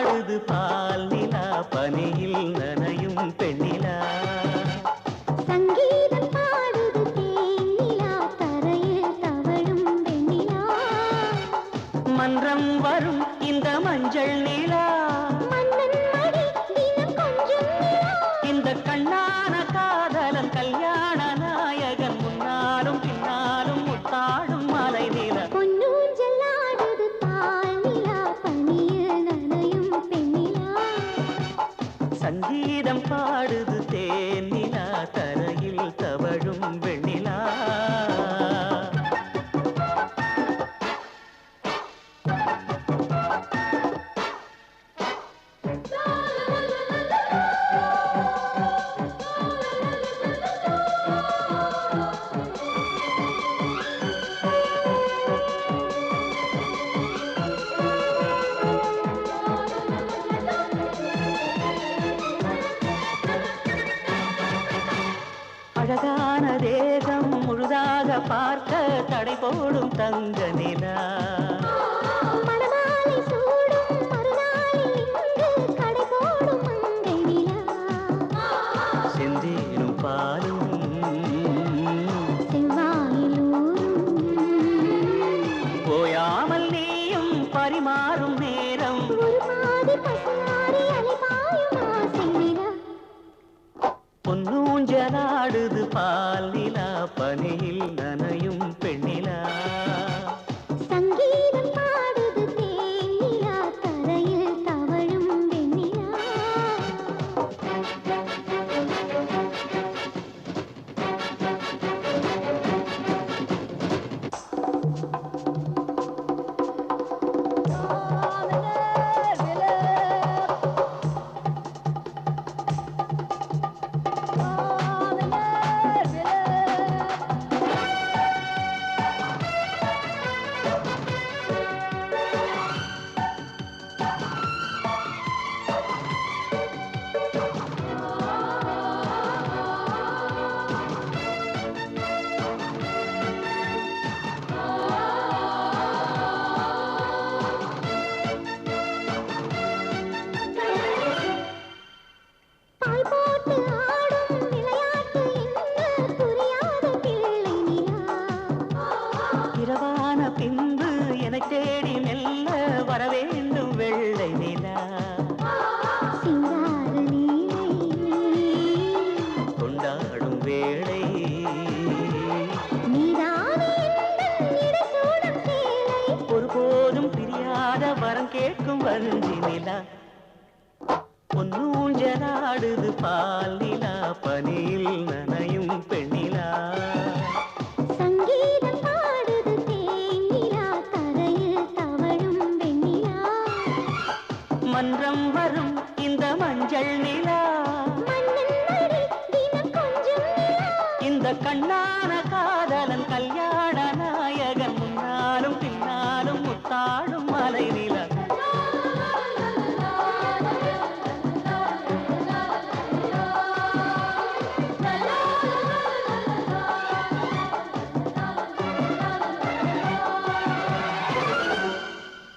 பாடுது பால் நிலா பனியில் நனையும் பெண்ணிலா சங்கீதம் பாடுது தேனிலா தரையில் தவழும் வெண்ணிலா மன்றம் வரும் இந்த மஞ்சள் நிலா மன்னன் மடி தினம் கொஞ்சம் நிலா இந்த கண்ணான காதலன் கல்யாண நாயகன் முன்னாலும் பின்னாலும் முத்தாடும் மலை நிலா பொன்னூஞ்சல் ஆடுது பால் நிலா பனியில் நனையும் பெண்ணிலா சங்கீதம் பாடுது தேனிலா தரையில் தவழும் வெண்ணிலா அழகான தேகம் முழுதாக பார்க்க தடை போடும் தங்க நிலா மணமாலை சூடும் மறுநாளில் இங்கு கடை போடும் மங்கை நிலா செந்தேனும் பாலும் செவ்வாயிலூரும் போயாமல் நீயும் பரிமாறும் நேரம் ஒரு பாதி பசுமாறி அலைபாயும் ஆசை நிலா பொன்னூஞ்சலாடுது பால் நிலா பனியில் நனையும் பெண்ணிலா சங்கீதம் பாடுது தேனிலா தரையில் தவழும் வெண்ணிலா பாய் போட்டு ஆடும் விளையாட்டு என்ன புரியாத பிள்ளை நிலா இரவான பின்பு என தேடி மெல்ல வரவேண்டும் வெள்ளை நிலா சிங்கார நீலை கொண்டாடும் வேளை நீதானே எந்தன் இடசூடும் சேலை ஒருபோதும் பிரியாத வரம் கேட்கும் வஞ்சி நிலா பொன்னூஞ்சலாடுது பால் நிலா பனியில் நனையும் பெண்ணிலா சங்கீதம் பாடுது தேனிலா தரையில் தவழும் வெண்ணிலா மன்றம் வரும் இந்த மஞ்சள் நிலா மன்னன் மடி தினம் கொஞ்சம் நிலா இந்த கண்ணான காதலன் கல்யாண